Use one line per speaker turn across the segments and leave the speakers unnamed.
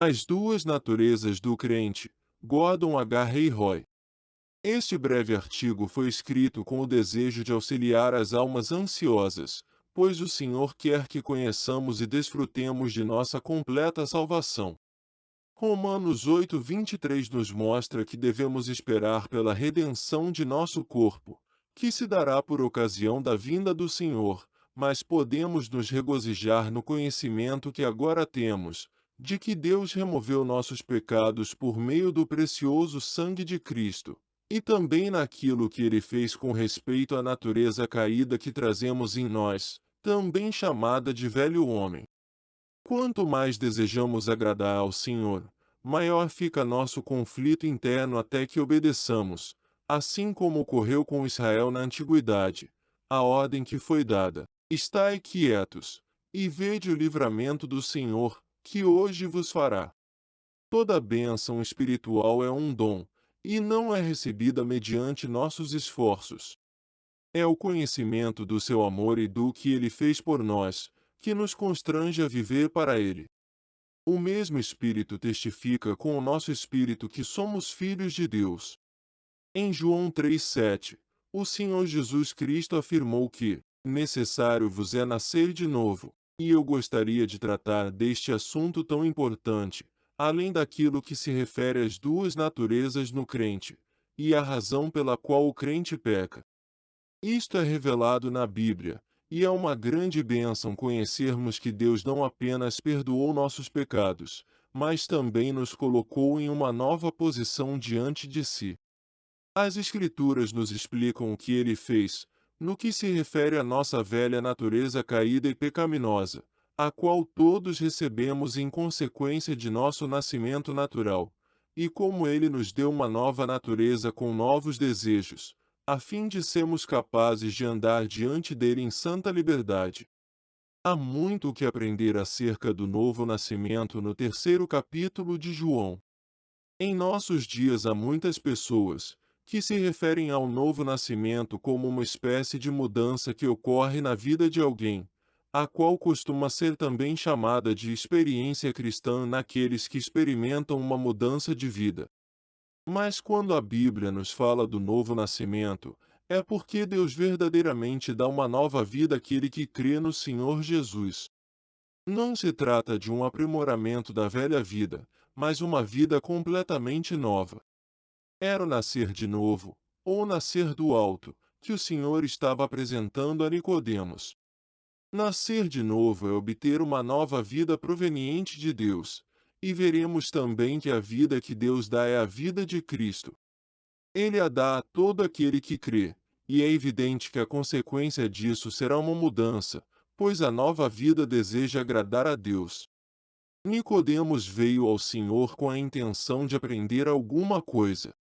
As duas naturezas do crente, Gordon H. Ray Roy. Este breve artigo foi escrito com o desejo de auxiliar as almas ansiosas, pois o Senhor quer que conheçamos e desfrutemos de nossa completa salvação. Romanos 8:23 nos mostra que devemos esperar pela redenção de nosso corpo, que se dará por ocasião da vinda do Senhor, mas podemos nos regozijar no conhecimento que agora temos, de que Deus removeu nossos pecados por meio do precioso sangue de Cristo, e também naquilo que ele fez com respeito à natureza caída que trazemos em nós, também chamada de velho homem. Quanto mais desejamos agradar ao Senhor, maior fica nosso conflito interno até que obedeçamos, assim como ocorreu com Israel na antiguidade, a ordem que foi dada: estai quietos, e vede o livramento do Senhor, que hoje vos fará. Toda bênção espiritual é um dom, e não é recebida mediante nossos esforços. É o conhecimento do seu amor e do que ele fez por nós, que nos constrange a viver para ele. O mesmo Espírito testifica com o nosso espírito que somos filhos de Deus. Em João 3,7, o Senhor Jesus Cristo afirmou que necessário vos é nascer de novo, e eu gostaria de tratar deste assunto tão importante, além daquilo que se refere às duas naturezas no crente, e a razão pela qual o crente peca. Isto é revelado na Bíblia, e é uma grande bênção conhecermos que Deus não apenas perdoou nossos pecados, mas também nos colocou em uma nova posição diante de si. As Escrituras nos explicam o que ele fez, no que se refere à nossa velha natureza caída e pecaminosa, a qual todos recebemos em consequência de nosso nascimento natural, e como ele nos deu uma nova natureza com novos desejos, a fim de sermos capazes de andar diante dele em santa liberdade. Há muito o que aprender acerca do novo nascimento no terceiro capítulo de João. Em nossos dias há muitas pessoas que se referem ao novo nascimento como uma espécie de mudança que ocorre na vida de alguém, a qual costuma ser também chamada de experiência cristã naqueles que experimentam uma mudança de vida. Mas quando a Bíblia nos fala do novo nascimento, é porque Deus verdadeiramente dá uma nova vida àquele que crê no Senhor Jesus. Não se trata de um aprimoramento da velha vida, mas uma vida completamente nova. Era o nascer de novo, ou nascer do alto, que o Senhor estava apresentando a Nicodemos. Nascer de novo é obter uma nova vida proveniente de Deus, e veremos também que a vida que Deus dá é a vida de Cristo. Ele a dá a todo aquele que crê, e é evidente que a consequência disso será uma mudança, pois a nova vida deseja agradar a Deus. Nicodemos veio ao Senhor com a intenção de aprender alguma coisa.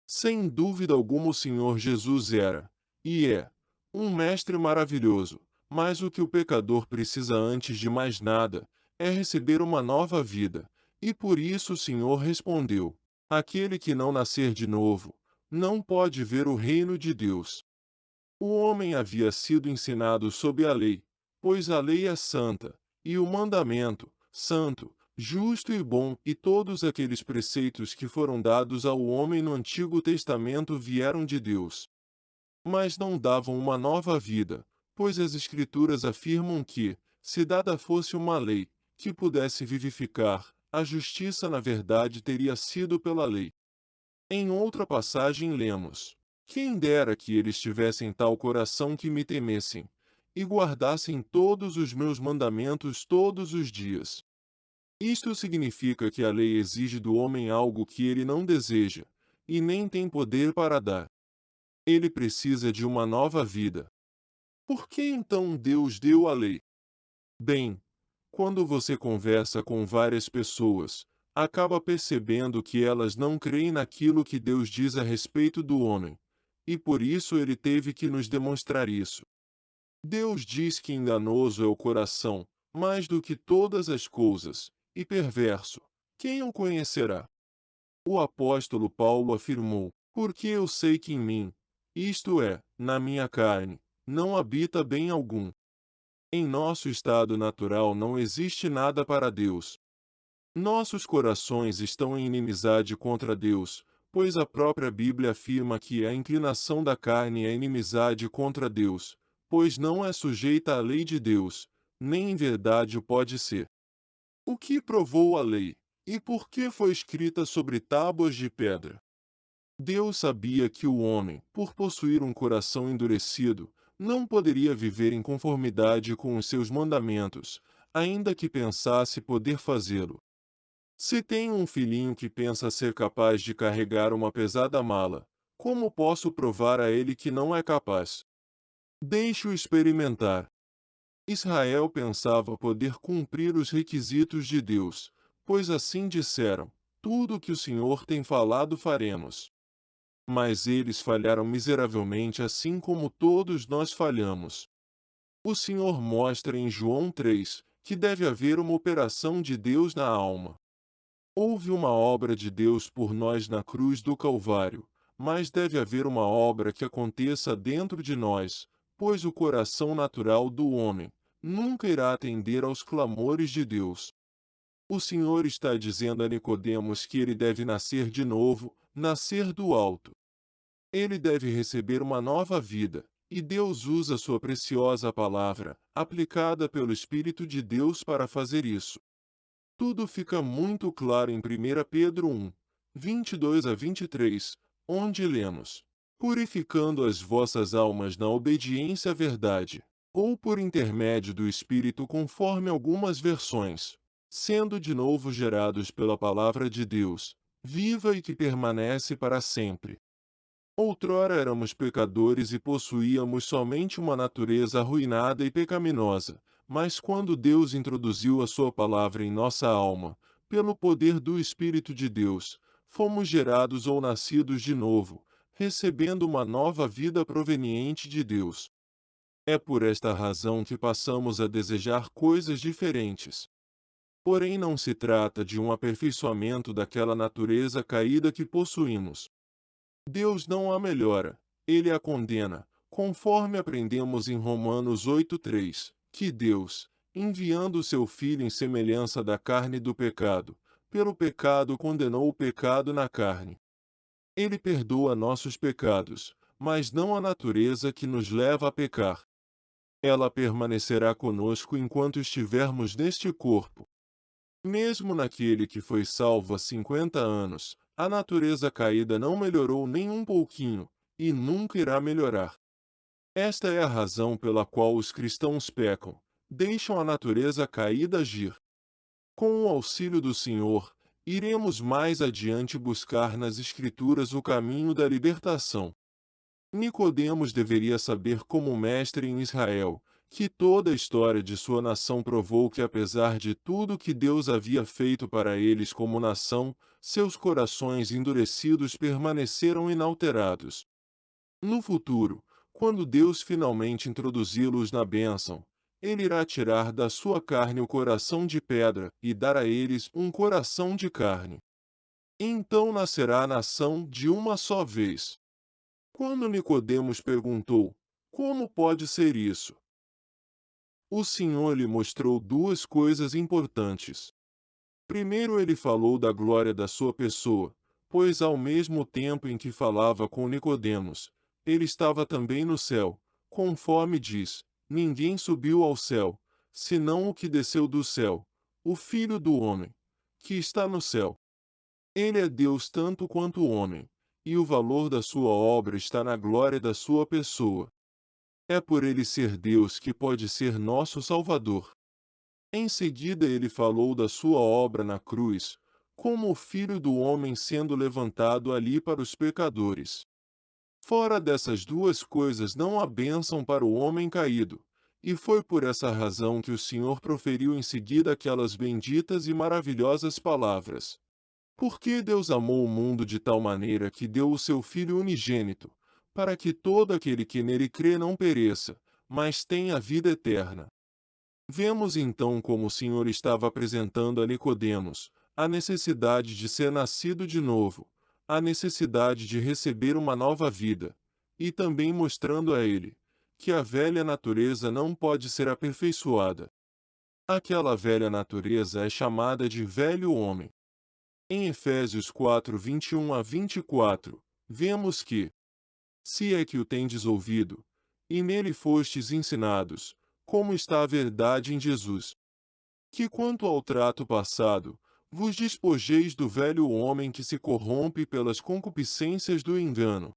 Sem dúvida alguma o Senhor Jesus era, e é, um mestre maravilhoso, mas o que o pecador precisa antes de mais nada, é receber uma nova vida, e por isso o Senhor respondeu: aquele que não nascer de novo, não pode ver o reino de Deus. O homem havia sido ensinado sob a lei, pois a lei é santa, e o mandamento, santo, justo e bom, e todos aqueles preceitos que foram dados ao homem no Antigo Testamento vieram de Deus. Mas não davam uma nova vida, pois as Escrituras afirmam que, se dada fosse uma lei, que pudesse vivificar, a justiça na verdade teria sido pela lei. Em outra passagem lemos: quem dera que eles tivessem tal coração que me temessem, e guardassem todos os meus mandamentos todos os dias. Isto significa que a lei exige do homem algo que ele não deseja, e nem tem poder para dar. Ele precisa de uma nova vida. Por que então Deus deu a lei? Bem, quando você conversa com várias pessoas, acaba percebendo que elas não creem naquilo que Deus diz a respeito do homem, e por isso ele teve que nos demonstrar isso. Deus diz que enganoso é o coração, mais do que todas as coisas, e perverso. Quem o conhecerá? O apóstolo Paulo afirmou: porque eu sei que em mim, isto é, na minha carne, não habita bem algum. Em nosso estado natural não existe nada para Deus. Nossos corações estão em inimizade contra Deus, pois a própria Bíblia afirma que a inclinação da carne é inimizade contra Deus, pois não é sujeita à lei de Deus, nem em verdade o pode ser. O que provou a lei? E por que foi escrita sobre tábuas de pedra? Deus sabia que o homem, por possuir um coração endurecido, não poderia viver em conformidade com os seus mandamentos, ainda que pensasse poder fazê-lo. Se tenho um filhinho que pensa ser capaz de carregar uma pesada mala, como posso provar a ele que não é capaz? Deixe-o experimentar. Israel pensava poder cumprir os requisitos de Deus, pois assim disseram: tudo o que o Senhor tem falado faremos. Mas eles falharam miseravelmente, assim como todos nós falhamos. O Senhor mostra em João 3 que deve haver uma operação de Deus na alma. Houve uma obra de Deus por nós na cruz do Calvário, mas deve haver uma obra que aconteça dentro de nós, pois o coração natural do homem nunca irá atender aos clamores de Deus. O Senhor está dizendo a Nicodemos que ele deve nascer de novo, nascer do alto. Ele deve receber uma nova vida, e Deus usa sua preciosa palavra, aplicada pelo Espírito de Deus para fazer isso. Tudo fica muito claro em 1 Pedro 1, 22 a 23, onde lemos: purificando as vossas almas na obediência à verdade, ou por intermédio do Espírito, conforme algumas versões, sendo de novo gerados pela palavra de Deus, viva e que permanece para sempre. Outrora éramos pecadores e possuíamos somente uma natureza arruinada e pecaminosa, mas quando Deus introduziu a sua palavra em nossa alma, pelo poder do Espírito de Deus, fomos gerados ou nascidos de novo, recebendo uma nova vida proveniente de Deus. É por esta razão que passamos a desejar coisas diferentes. Porém, não se trata de um aperfeiçoamento daquela natureza caída que possuímos. Deus não a melhora, ele a condena, conforme aprendemos em Romanos 8:3, que Deus, enviando o seu Filho em semelhança da carne do pecado, pelo pecado condenou o pecado na carne. Ele perdoa nossos pecados, mas não a natureza que nos leva a pecar. Ela permanecerá conosco enquanto estivermos neste corpo. Mesmo naquele que foi salvo há 50 anos, a natureza caída não melhorou nem um pouquinho, e nunca irá melhorar. Esta é a razão pela qual os cristãos pecam, deixam a natureza caída agir. Com o auxílio do Senhor, iremos mais adiante buscar nas Escrituras o caminho da libertação. Nicodemos deveria saber como mestre em Israel, que toda a história de sua nação provou que apesar de tudo que Deus havia feito para eles como nação, seus corações endurecidos permaneceram inalterados. No futuro, quando Deus finalmente introduzi-los na bênção, ele irá tirar da sua carne o coração de pedra e dar a eles um coração de carne. Então nascerá a nação de uma só vez. Quando Nicodemos perguntou: como pode ser isso? O Senhor lhe mostrou duas coisas importantes. Primeiro, ele falou da glória da sua pessoa, pois ao mesmo tempo em que falava com Nicodemos, ele estava também no céu, conforme diz: ninguém subiu ao céu, senão o que desceu do céu, o Filho do homem, que está no céu. Ele é Deus tanto quanto o homem, e o valor da sua obra está na glória da sua pessoa. É por ele ser Deus que pode ser nosso Salvador. Em seguida ele falou da sua obra na cruz, como o Filho do homem sendo levantado ali para os pecadores. Fora dessas duas coisas não há bênção para o homem caído, e foi por essa razão que o Senhor proferiu em seguida aquelas benditas e maravilhosas palavras. Porque Deus amou o mundo de tal maneira que deu o seu Filho unigênito, para que todo aquele que nele crê não pereça, mas tenha a vida eterna. Vemos então como o Senhor estava apresentando a Nicodemos a necessidade de ser nascido de novo, a necessidade de receber uma nova vida, e também mostrando a ele que a velha natureza não pode ser aperfeiçoada. Aquela velha natureza é chamada de velho homem. Em Efésios 4, 21 a 24, vemos que, se é que o tendes ouvido, e nele fostes ensinados, como está a verdade em Jesus, que quanto ao trato passado, vos despojeis do velho homem que se corrompe pelas concupiscências do engano,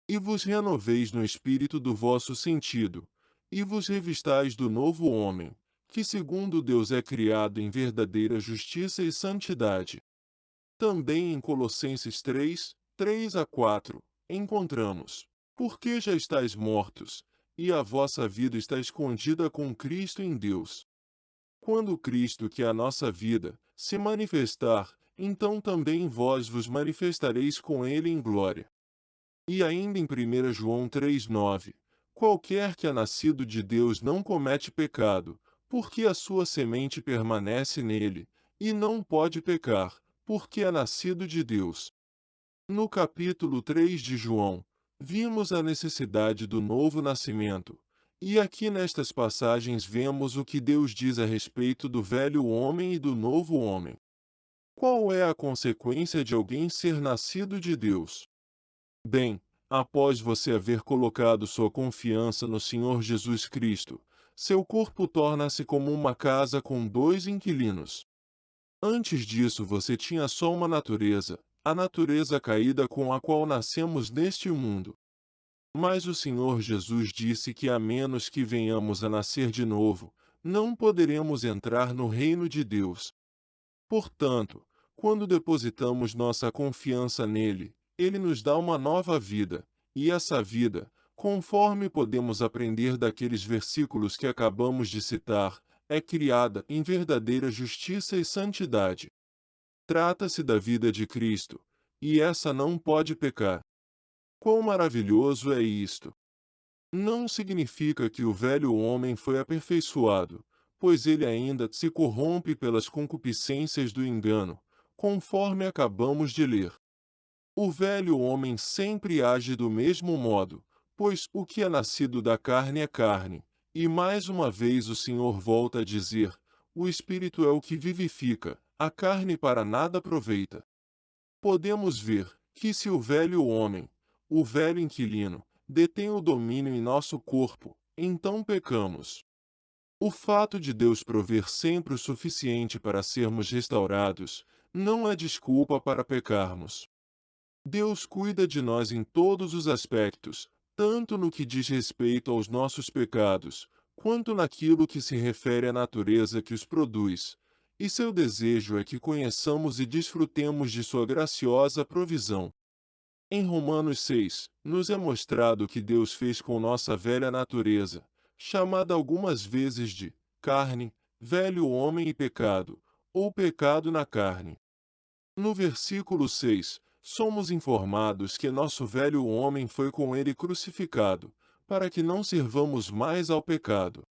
e vos renoveis no espírito do vosso sentido, e vos revistais do novo homem, que segundo Deus é criado em verdadeira justiça e santidade. Também em Colossenses 3, 3 a 4, encontramos: porque já estáis mortos, e a vossa vida está escondida com Cristo em Deus. Quando Cristo, que é a nossa vida, se manifestar, então também vós vos manifestareis com ele em glória. E ainda em 1 João 3,9, qualquer que é nascido de Deus não comete pecado, porque a sua semente permanece nele, e não pode pecar, porque é nascido de Deus. No capítulo 3 de João, vimos a necessidade do novo nascimento, e aqui nestas passagens vemos o que Deus diz a respeito do velho homem e do novo homem. Qual é a consequência de alguém ser nascido de Deus? Bem, após você haver colocado sua confiança no Senhor Jesus Cristo, seu corpo torna-se como uma casa com dois inquilinos. Antes disso você tinha só uma natureza, a natureza caída com a qual nascemos neste mundo. Mas o Senhor Jesus disse que a menos que venhamos a nascer de novo, não poderemos entrar no reino de Deus. Portanto, quando depositamos nossa confiança nele, ele nos dá uma nova vida, e essa vida, conforme podemos aprender daqueles versículos que acabamos de citar, é criada em verdadeira justiça e santidade. Trata-se da vida de Cristo, e essa não pode pecar. Quão maravilhoso é isto! Não significa que o velho homem foi aperfeiçoado, pois ele ainda se corrompe pelas concupiscências do engano, conforme acabamos de ler. O velho homem sempre age do mesmo modo, pois o que é nascido da carne é carne, e mais uma vez o Senhor volta a dizer: o Espírito é o que vivifica, a carne para nada aproveita. Podemos ver que se o velho homem, o velho inquilino, detém o domínio em nosso corpo, então pecamos. O fato de Deus prover sempre o suficiente para sermos restaurados, não é desculpa para pecarmos. Deus cuida de nós em todos os aspectos, tanto no que diz respeito aos nossos pecados, quanto naquilo que se refere à natureza que os produz, e seu desejo é que conheçamos e desfrutemos de sua graciosa provisão. Em Romanos 6, nos é mostrado o que Deus fez com nossa velha natureza, chamada algumas vezes de carne, velho homem e pecado, ou pecado na carne. No versículo 6, somos informados que nosso velho homem foi com ele crucificado, para que não servamos mais ao pecado.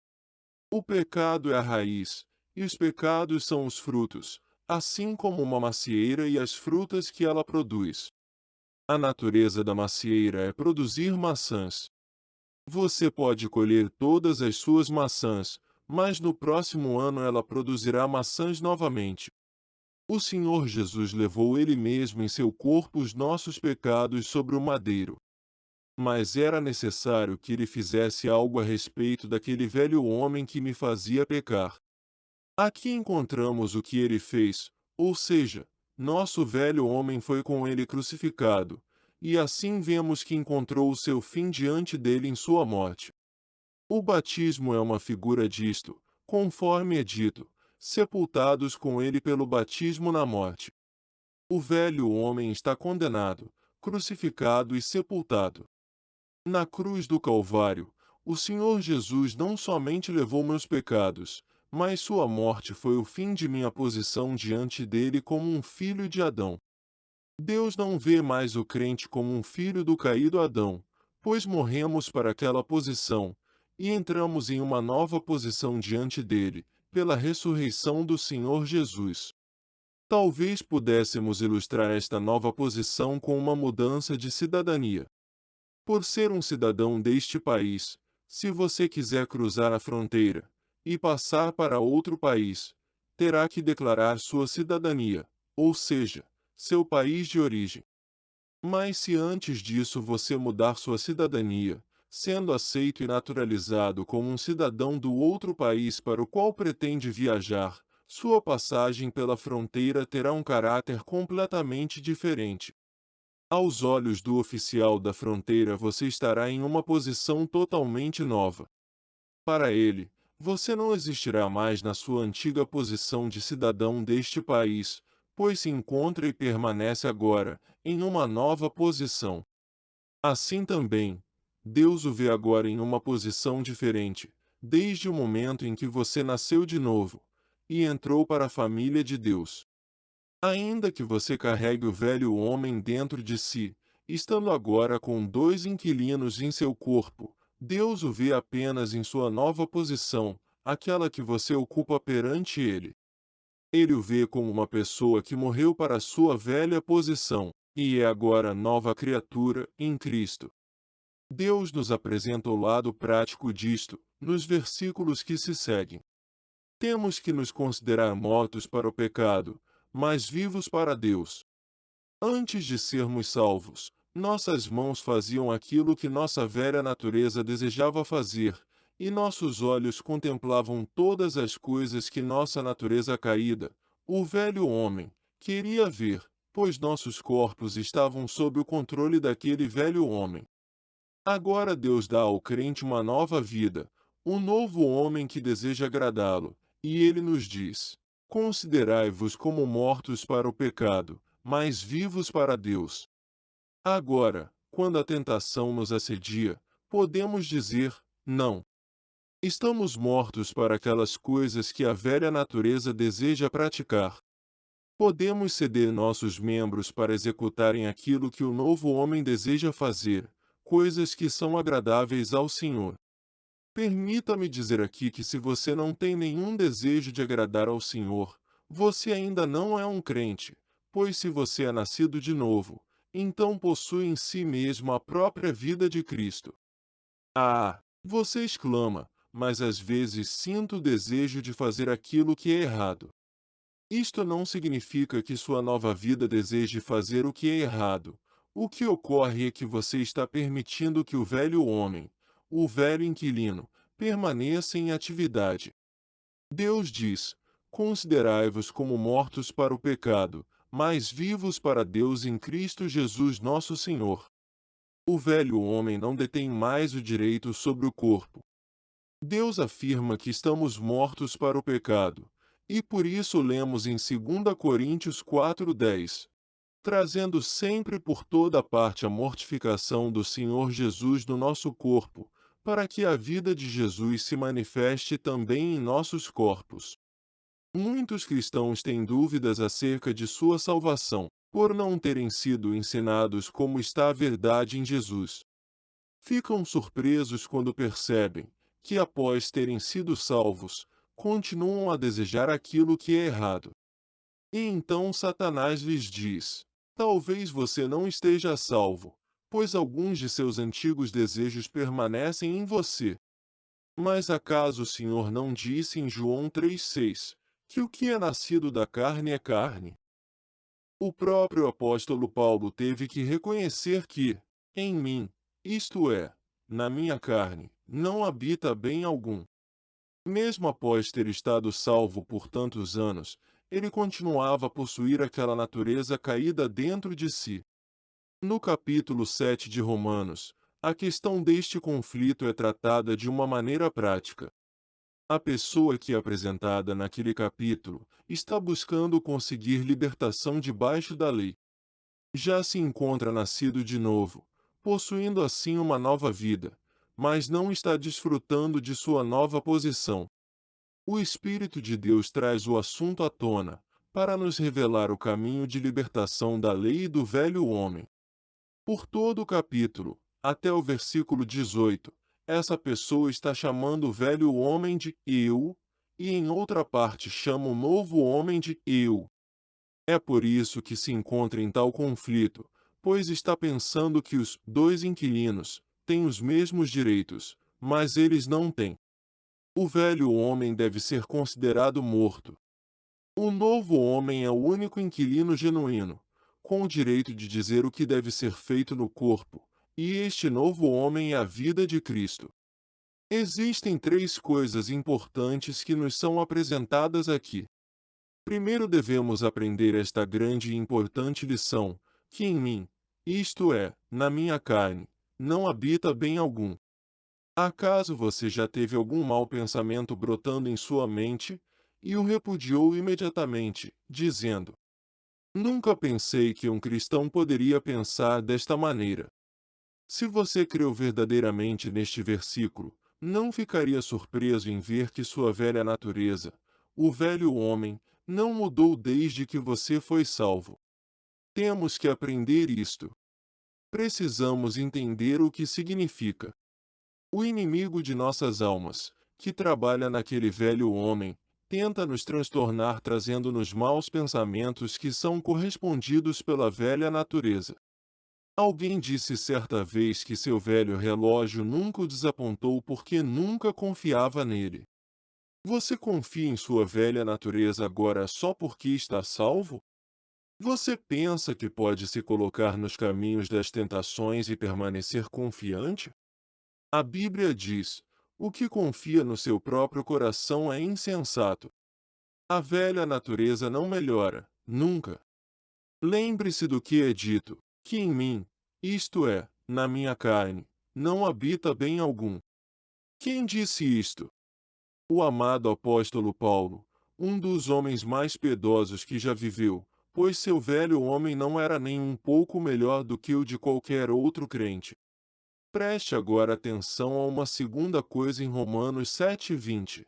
O pecado é a raiz, e os pecados são os frutos, assim como uma macieira e as frutas que ela produz. A natureza da macieira é produzir maçãs. Você pode colher todas as suas maçãs, mas no próximo ano ela produzirá maçãs novamente. O Senhor Jesus levou ele mesmo em seu corpo os nossos pecados sobre o madeiro. Mas era necessário que ele fizesse algo a respeito daquele velho homem que me fazia pecar. Aqui encontramos o que ele fez, ou seja, nosso velho homem foi com ele crucificado, e assim vemos que encontrou o seu fim diante dele em sua morte. O batismo é uma figura disto, conforme é dito, sepultados com ele pelo batismo na morte. O velho homem está condenado, crucificado e sepultado. Na cruz do Calvário, o Senhor Jesus não somente levou meus pecados, mas sua morte foi o fim de minha posição diante dele como um filho de Adão. Deus não vê mais o crente como um filho do caído Adão, pois morremos para aquela posição, e entramos em uma nova posição diante dele, pela ressurreição do Senhor Jesus. Talvez pudéssemos ilustrar esta nova posição com uma mudança de cidadania. Por ser um cidadão deste país, se você quiser cruzar a fronteira, e passar para outro país, terá que declarar sua cidadania, ou seja, seu país de origem. Mas se antes disso você mudar sua cidadania, sendo aceito e naturalizado como um cidadão do outro país para o qual pretende viajar, sua passagem pela fronteira terá um caráter completamente diferente. Aos olhos do oficial da fronteira você estará em uma posição totalmente nova. Para ele, você não existirá mais na sua antiga posição de cidadão deste país, pois se encontra e permanece agora, em uma nova posição. Assim também, Deus o vê agora em uma posição diferente, desde o momento em que você nasceu de novo e entrou para a família de Deus. Ainda que você carregue o velho homem dentro de si, estando agora com dois inquilinos em seu corpo, Deus o vê apenas em sua nova posição, aquela que você ocupa perante ele. Ele o vê como uma pessoa que morreu para a sua velha posição, e é agora nova criatura em Cristo. Deus nos apresenta o lado prático disto, nos versículos que se seguem. Temos que nos considerar mortos para o pecado, mas vivos para Deus. Antes de sermos salvos, nossas mãos faziam aquilo que nossa velha natureza desejava fazer, e nossos olhos contemplavam todas as coisas que nossa natureza caída, o velho homem, queria ver, pois nossos corpos estavam sob o controle daquele velho homem. Agora Deus dá ao crente uma nova vida, um novo homem que deseja agradá-lo, e ele nos diz: considerai-vos como mortos para o pecado, mas vivos para Deus. Agora, quando a tentação nos assedia, podemos dizer: não. Estamos mortos para aquelas coisas que a velha natureza deseja praticar. Podemos ceder nossos membros para executarem aquilo que o novo homem deseja fazer, coisas que são agradáveis ao Senhor. Permita-me dizer aqui que se você não tem nenhum desejo de agradar ao Senhor, você ainda não é um crente, pois se você é nascido de novo, então possui em si mesmo a própria vida de Cristo. Ah, você exclama, mas às vezes sinto o desejo de fazer aquilo que é errado. Isto não significa que sua nova vida deseje fazer o que é errado. O que ocorre é que você está permitindo que o velho homem, o velho inquilino, permaneça em atividade. Deus diz: considerai-vos como mortos para o pecado, mas vivos para Deus em Cristo Jesus nosso Senhor. O velho homem não detém mais o direito sobre o corpo. Deus afirma que estamos mortos para o pecado, e por isso lemos em 2 Coríntios 4:10, trazendo sempre por toda parte a mortificação do Senhor Jesus no nosso corpo, para que a vida de Jesus se manifeste também em nossos corpos. Muitos cristãos têm dúvidas acerca de sua salvação, por não terem sido ensinados como está a verdade em Jesus. Ficam surpresos quando percebem que, após terem sido salvos, continuam a desejar aquilo que é errado. E então Satanás lhes diz: talvez você não esteja a salvo, pois alguns de seus antigos desejos permanecem em você. Mas acaso o Senhor não disse em João 3,6 que o que é nascido da carne é carne? O próprio apóstolo Paulo teve que reconhecer que, em mim, isto é, na minha carne, não habita bem algum. Mesmo após ter estado salvo por tantos anos, ele continuava a possuir aquela natureza caída dentro de si. No capítulo 7 de Romanos, a questão deste conflito é tratada de uma maneira prática. A pessoa que é apresentada naquele capítulo está buscando conseguir libertação debaixo da lei. Já se encontra nascido de novo, possuindo assim uma nova vida, mas não está desfrutando de sua nova posição. O Espírito de Deus traz o assunto à tona, para nos revelar o caminho de libertação da lei e do velho homem. Por todo o capítulo, até o versículo 18, essa pessoa está chamando o velho homem de eu, e em outra parte chama o novo homem de eu. É por isso que se encontra em tal conflito, pois está pensando que os dois inquilinos têm os mesmos direitos, mas eles não têm. O velho homem deve ser considerado morto. O novo homem é o único inquilino genuíno, com o direito de dizer o que deve ser feito no corpo, e este novo homem é a vida de Cristo. Existem três coisas importantes que nos são apresentadas aqui. Primeiro devemos aprender esta grande e importante lição, que em mim, isto é, na minha carne, não habita bem algum. Acaso você já teve algum mau pensamento brotando em sua mente, e o repudiou imediatamente, dizendo: Nunca pensei que um cristão poderia pensar desta maneira. Se você creu verdadeiramente neste versículo, não ficaria surpreso em ver que sua velha natureza, o velho homem, não mudou desde que você foi salvo. Temos que aprender isto. Precisamos entender o que significa. O inimigo de nossas almas, que trabalha naquele velho homem, tenta nos transtornar trazendo-nos maus pensamentos que são correspondidos pela velha natureza. Alguém disse certa vez que seu velho relógio nunca o desapontou porque nunca confiava nele. Você confia em sua velha natureza agora só porque está salvo? Você pensa que pode se colocar nos caminhos das tentações e permanecer confiante? A Bíblia diz: o que confia no seu próprio coração é insensato. A velha natureza não melhora, nunca. Lembre-se do que é dito, que em mim, isto é, na minha carne, não habita bem algum. Quem disse isto? O amado apóstolo Paulo, um dos homens mais piedosos que já viveu, pois seu velho homem não era nem um pouco melhor do que o de qualquer outro crente. Preste agora atenção a uma segunda coisa em Romanos 7:20.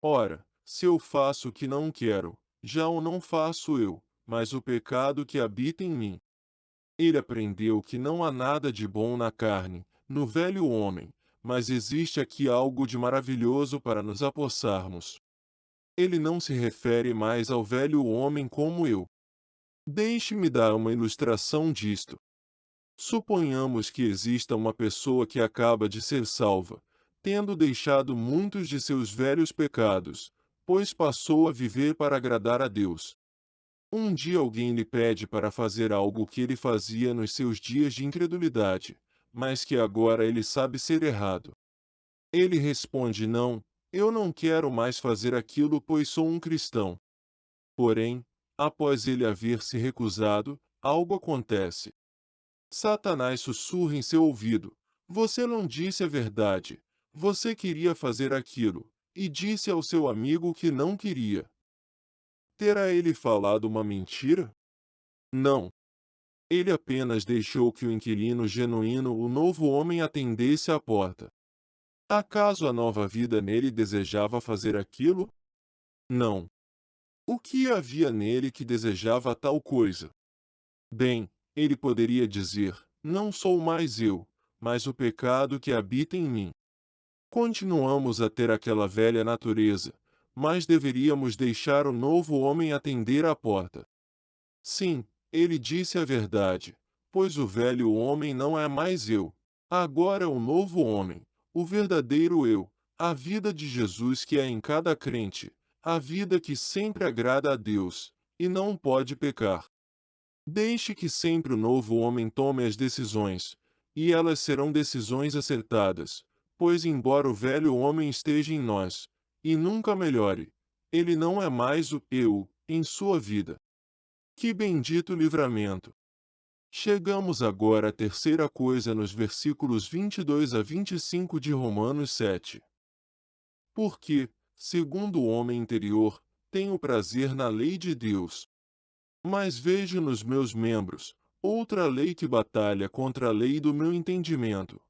Ora, se eu faço o que não quero, já o não faço eu, mas o pecado que habita em mim. Ele aprendeu que não há nada de bom na carne, no velho homem, mas existe aqui algo de maravilhoso para nos apossarmos. Ele não se refere mais ao velho homem como eu. Deixe-me dar uma ilustração disto. Suponhamos que exista uma pessoa que acaba de ser salva, tendo deixado muitos de seus velhos pecados, pois passou a viver para agradar a Deus. Um dia alguém lhe pede para fazer algo que ele fazia nos seus dias de incredulidade, mas que agora ele sabe ser errado. Ele responde: Não, eu não quero mais fazer aquilo pois sou um cristão. Porém, após ele haver se recusado, algo acontece. Satanás sussurra em seu ouvido: Você não disse a verdade. Você queria fazer aquilo, e disse ao seu amigo que não queria. Terá ele falado uma mentira? Não. Ele apenas deixou que o inquilino genuíno, o novo homem, atendesse à porta. Acaso a nova vida nele desejava fazer aquilo? Não. O que havia nele que desejava tal coisa? Bem, ele poderia dizer: Não sou mais eu, mas o pecado que habita em mim. Continuamos a ter aquela velha natureza, mas deveríamos deixar o novo homem atender à porta. Sim, ele disse a verdade, pois o velho homem não é mais eu. Agora é o novo homem, o verdadeiro eu, a vida de Jesus que é em cada crente, a vida que sempre agrada a Deus, e não pode pecar. Deixe que sempre o novo homem tome as decisões, e elas serão decisões acertadas, pois embora o velho homem esteja em nós, e nunca melhore, ele não é mais o eu em sua vida. Que bendito livramento! Chegamos agora à terceira coisa nos versículos 22 a 25 de Romanos 7. Porque, segundo o homem interior, tenho prazer na lei de Deus. Mas vejo nos meus membros outra lei que batalha contra a lei do meu entendimento,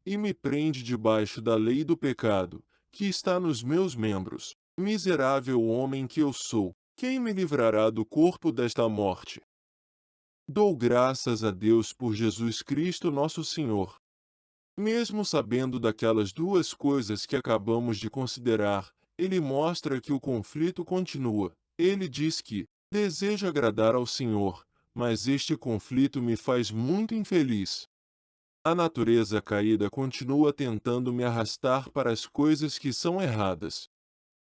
e me prende debaixo da lei do pecado, que está nos meus membros. Miserável homem que eu sou, quem me livrará do corpo desta morte? Dou graças a Deus por Jesus Cristo nosso Senhor. Mesmo sabendo daquelas duas coisas que acabamos de considerar, ele mostra que o conflito continua. Ele diz que deseja agradar ao Senhor, mas este conflito me faz muito infeliz. A natureza caída continua tentando me arrastar para as coisas que são erradas.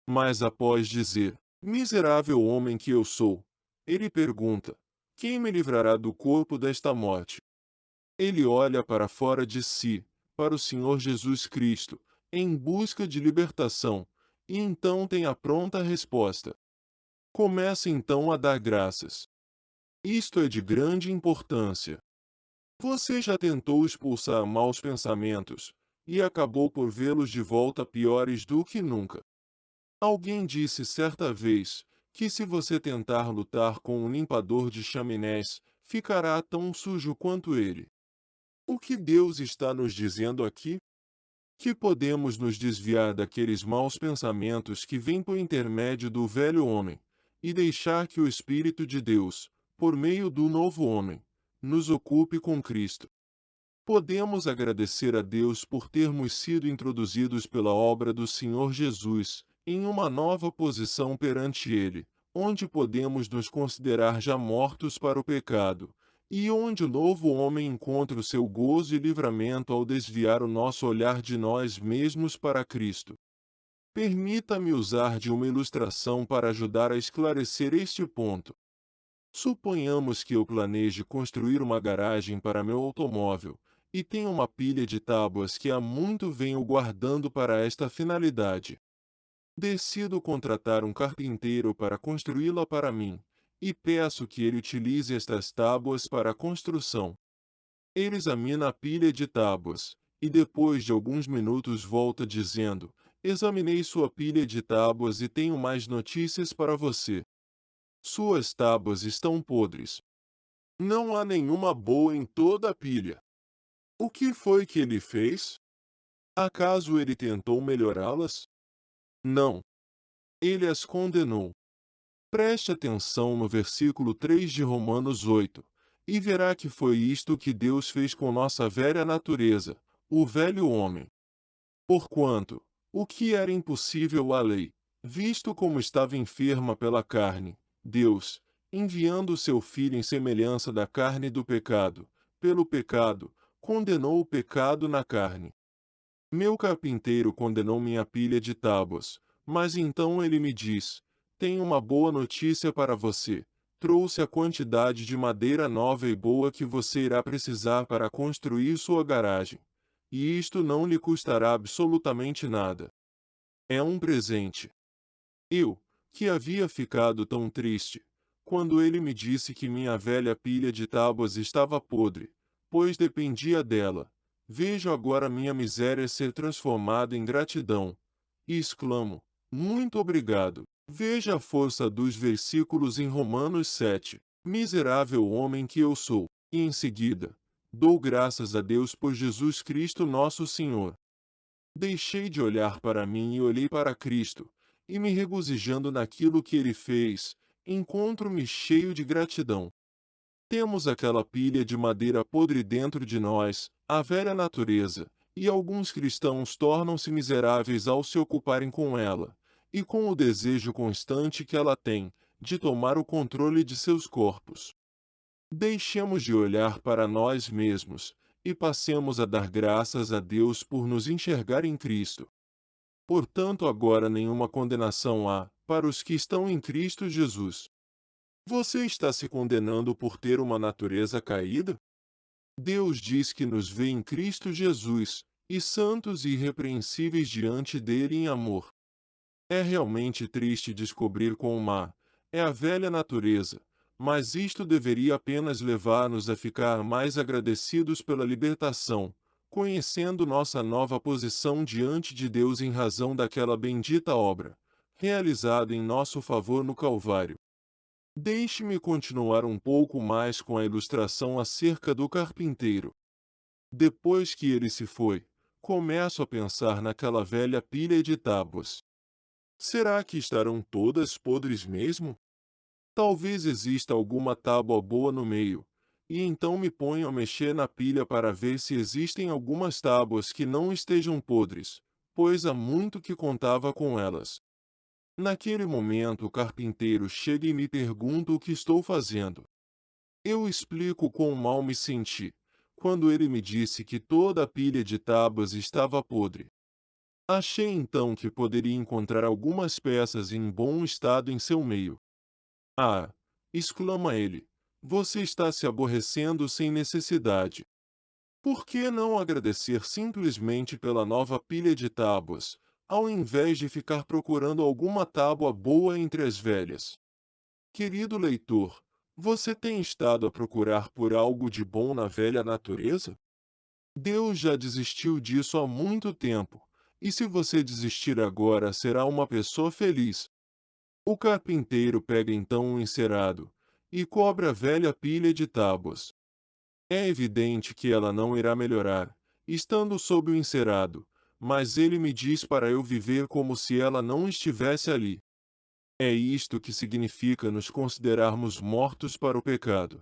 Mas após dizer, miserável homem que eu sou, ele pergunta, quem me livrará do corpo desta morte? Ele olha para fora de si, para o Senhor Jesus Cristo, em busca de libertação, e então tem a pronta resposta. Começa então a dar graças. Isto é de grande importância. Você já tentou expulsar maus pensamentos, e acabou por vê-los de volta piores do que nunca. Alguém disse certa vez, que se você tentar lutar com um limpador de chaminés, ficará tão sujo quanto ele. O que Deus está nos dizendo aqui? Que podemos nos desviar daqueles maus pensamentos que vêm por intermédio do velho homem, e deixar que o Espírito de Deus, por meio do novo homem, nos ocupe com Cristo. Podemos agradecer a Deus por termos sido introduzidos pela obra do Senhor Jesus, em uma nova posição perante Ele, onde podemos nos considerar já mortos para o pecado, e onde o novo homem encontra o seu gozo e livramento ao desviar o nosso olhar de nós mesmos para Cristo. Permita-me usar de uma ilustração para ajudar a esclarecer este ponto. Suponhamos que eu planeje construir uma garagem para meu automóvel, e tenho uma pilha de tábuas que há muito venho guardando para esta finalidade. Decido contratar um carpinteiro para construí-la para mim, e peço que ele utilize estas tábuas para a construção. Ele examina a pilha de tábuas, e depois de alguns minutos volta dizendo, examinei sua pilha de tábuas e tenho mais notícias para você. Suas tábuas estão podres. Não há nenhuma boa em toda a pilha. O que foi que ele fez? Acaso ele tentou melhorá-las? Não. Ele as condenou. Preste atenção no versículo 3 de Romanos 8, e verá que foi isto que Deus fez com nossa velha natureza, o velho homem. Porquanto, o que era impossível à lei, visto como estava enferma pela carne, Deus, enviando o seu Filho em semelhança da carne do pecado, pelo pecado, condenou o pecado na carne. Meu carpinteiro condenou minha pilha de tábuas, mas então ele me diz, tenho uma boa notícia para você. Trouxe a quantidade de madeira nova e boa que você irá precisar para construir sua garagem. E isto não lhe custará absolutamente nada. É um presente. Eu, que havia ficado tão triste, quando ele me disse que minha velha pilha de tábuas estava podre, pois dependia dela, vejo agora minha miséria ser transformada em gratidão, e exclamo, muito obrigado. Veja a força dos versículos em Romanos 7, miserável homem que eu sou, e em seguida, dou graças a Deus por Jesus Cristo nosso Senhor. Deixei de olhar para mim e olhei para Cristo, e me regozijando naquilo que ele fez, encontro-me cheio de gratidão. Temos aquela pilha de madeira podre dentro de nós, a velha natureza, e alguns cristãos tornam-se miseráveis ao se ocuparem com ela, e com o desejo constante que ela tem, de tomar o controle de seus corpos. Deixemos de olhar para nós mesmos, e passemos a dar graças a Deus por nos enxergar em Cristo. Portanto, agora nenhuma condenação há, para os que estão em Cristo Jesus. Você está se condenando por ter uma natureza caída? Deus diz que nos vê em Cristo Jesus, e santos e irrepreensíveis diante dele em amor. É realmente triste descobrir quão má é a velha natureza, mas isto deveria apenas levar-nos a ficar mais agradecidos pela libertação, conhecendo nossa nova posição diante de Deus em razão daquela bendita obra, realizada em nosso favor no Calvário. Deixe-me continuar um pouco mais com a ilustração acerca do carpinteiro. Depois que ele se foi, começo a pensar naquela velha pilha de tábuas. Será que estarão todas podres mesmo? Talvez exista alguma tábua boa no meio, e então me ponho a mexer na pilha para ver se existem algumas tábuas que não estejam podres, pois há muito que contava com elas. Naquele momento o carpinteiro chega e me pergunta o que estou fazendo. Eu explico quão mal me senti, quando ele me disse que toda a pilha de tábuas estava podre. Achei então que poderia encontrar algumas peças em bom estado em seu meio. Ah! Exclama ele. Você está se aborrecendo sem necessidade. Por que não agradecer simplesmente pela nova pilha de tábuas, ao invés de ficar procurando alguma tábua boa entre as velhas? Querido leitor, você tem estado a procurar por algo de bom na velha natureza? Deus já desistiu disso há muito tempo, e se você desistir agora, será uma pessoa feliz. O carpinteiro pega então um encerado e cobre a velha pilha de tábuas. É evidente que ela não irá melhorar, estando sob o encerado, mas ele me diz para eu viver como se ela não estivesse ali. É isto que significa nos considerarmos mortos para o pecado.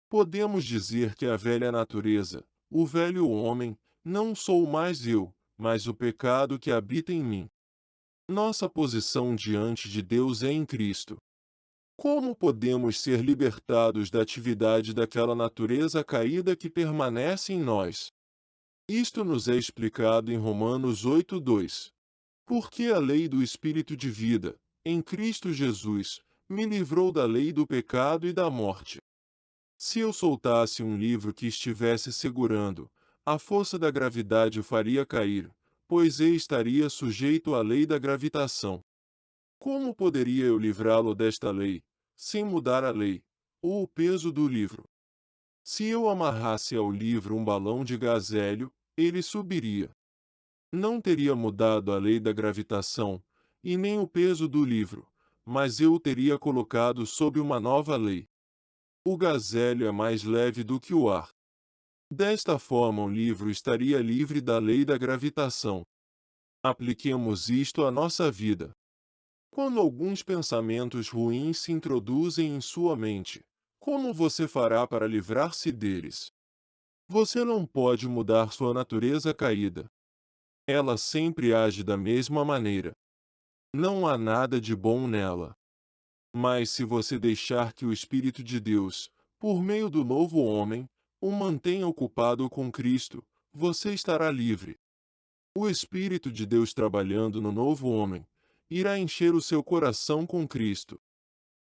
Podemos dizer que a velha natureza, o velho homem, não sou mais eu, mas o pecado que habita em mim. Nossa posição diante de Deus é em Cristo. Como podemos ser libertados da atividade daquela natureza caída que permanece em nós? Isto nos é explicado em Romanos 8:2. Porque a lei do Espírito de vida, em Cristo Jesus, me livrou da lei do pecado e da morte. Se eu soltasse um livro que estivesse segurando, a força da gravidade o faria cair, pois ele estaria sujeito à lei da gravitação. Como poderia eu livrá-lo desta lei, sem mudar a lei, ou o peso do livro? Se eu amarrasse ao livro um balão de gás hélio, ele subiria. Não teria mudado a lei da gravitação, e nem o peso do livro, mas eu o teria colocado sob uma nova lei. O gás hélio é mais leve do que o ar. Desta forma o livro estaria livre da lei da gravitação. Apliquemos isto à nossa vida. Quando alguns pensamentos ruins se introduzem em sua mente, como você fará para livrar-se deles? Você não pode mudar sua natureza caída. Ela sempre age da mesma maneira. Não há nada de bom nela. Mas se você deixar que o Espírito de Deus, por meio do novo homem, o mantenha ocupado com Cristo, você estará livre. O Espírito de Deus trabalhando no novo homem, irá encher o seu coração com Cristo.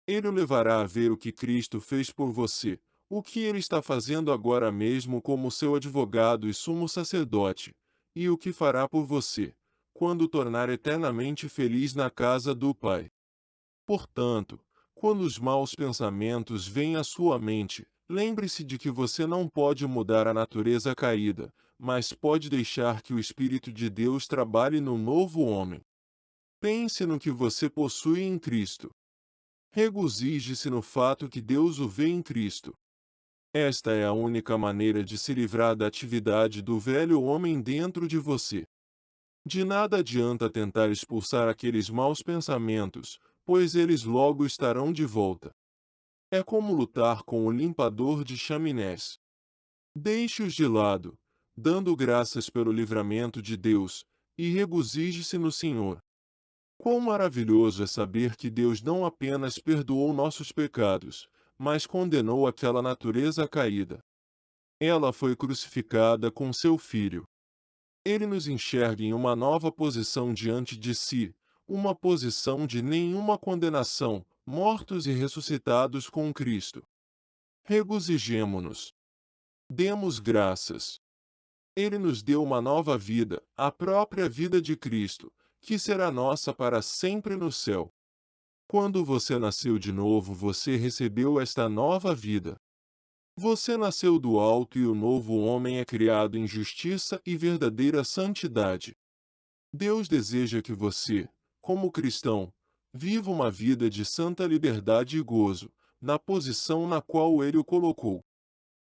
Ele o levará a ver o que Cristo fez por você, o que ele está fazendo agora mesmo como seu advogado e sumo sacerdote, e o que fará por você, quando o tornar eternamente feliz na casa do Pai. Portanto, quando os maus pensamentos vêm à sua mente, lembre-se de que você não pode mudar a natureza caída, mas pode deixar que o Espírito de Deus trabalhe no novo homem. Pense no que você possui em Cristo. Regozije-se no fato que Deus o vê em Cristo. Esta é a única maneira de se livrar da atividade do velho homem dentro de você. De nada adianta tentar expulsar aqueles maus pensamentos, pois eles logo estarão de volta. É como lutar com o limpador de chaminés. Deixe-os de lado, dando graças pelo livramento de Deus, e regozije-se no Senhor. Quão maravilhoso é saber que Deus não apenas perdoou nossos pecados, mas condenou aquela natureza caída. Ela foi crucificada com seu Filho. Ele nos enxerga em uma nova posição diante de si, uma posição de nenhuma condenação, mortos e ressuscitados com Cristo. Regozijemo-nos. Demos graças. Ele nos deu uma nova vida, a própria vida de Cristo, que será nossa para sempre no céu. Quando você nasceu de novo, você recebeu esta nova vida. Você nasceu do alto e o novo homem é criado em justiça e verdadeira santidade. Deus deseja que você, como cristão, viva uma vida de santa liberdade e gozo, na posição na qual Ele o colocou.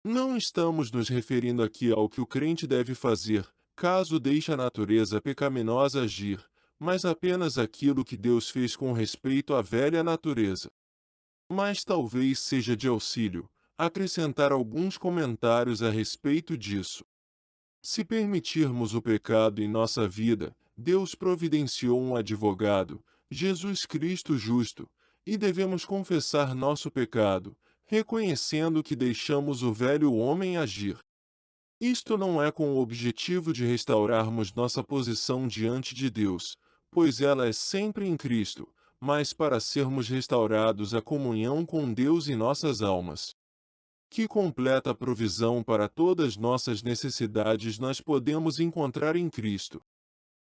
Não estamos nos referindo aqui ao que o crente deve fazer, caso deixe a natureza pecaminosa agir, mas apenas aquilo que Deus fez com respeito à velha natureza. Mas talvez seja de auxílio acrescentar alguns comentários a respeito disso. Se permitirmos o pecado em nossa vida, Deus providenciou um advogado, Jesus Cristo justo, e devemos confessar nosso pecado, reconhecendo que deixamos o velho homem agir. Isto não é com o objetivo de restaurarmos nossa posição diante de Deus, pois ela é sempre em Cristo, mas para sermos restaurados à comunhão com Deus e nossas almas. Que completa provisão para todas nossas necessidades nós podemos encontrar em Cristo.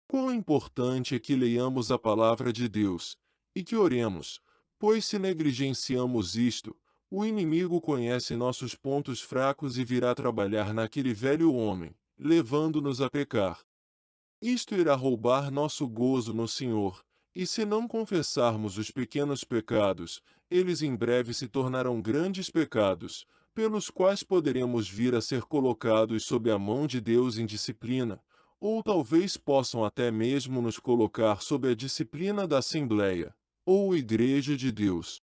Quão importante é que leiamos a palavra de Deus, e que oremos, pois se negligenciamos isto, o inimigo conhece nossos pontos fracos e virá trabalhar naquele velho homem, levando-nos a pecar. Isto irá roubar nosso gozo no Senhor, e se não confessarmos os pequenos pecados, eles em breve se tornarão grandes pecados, pelos quais poderemos vir a ser colocados sob a mão de Deus em disciplina, ou talvez possam até mesmo nos colocar sob a disciplina da Assembleia, ou Igreja de Deus.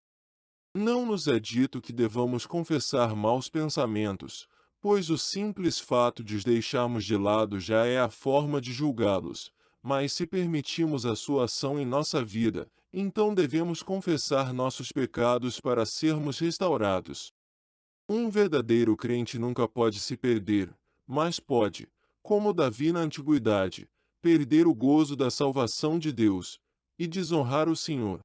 Não nos é dito que devamos confessar maus pensamentos, pois o simples fato de os deixarmos de lado já é a forma de julgá-los, mas se permitimos a sua ação em nossa vida, então devemos confessar nossos pecados para sermos restaurados. Um verdadeiro crente nunca pode se perder, mas pode, como Davi na antiguidade, perder o gozo da salvação de Deus e desonrar o Senhor.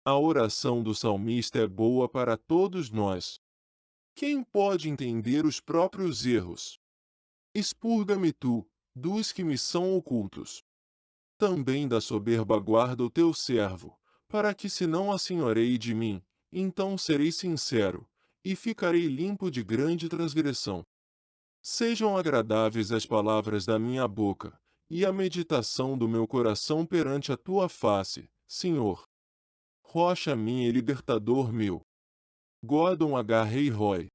A oração do salmista é boa para todos nós. Quem pode entender os próprios erros? Expurga-me tu, dos que me são ocultos. Também da soberba guarda o teu servo, para que se não assenhoreie de mim, então serei sincero, e ficarei limpo de grande transgressão. Sejam agradáveis as palavras da minha boca, e a meditação do meu coração perante a tua face, Senhor. Rocha minha e libertador meu. Gordon H. Roy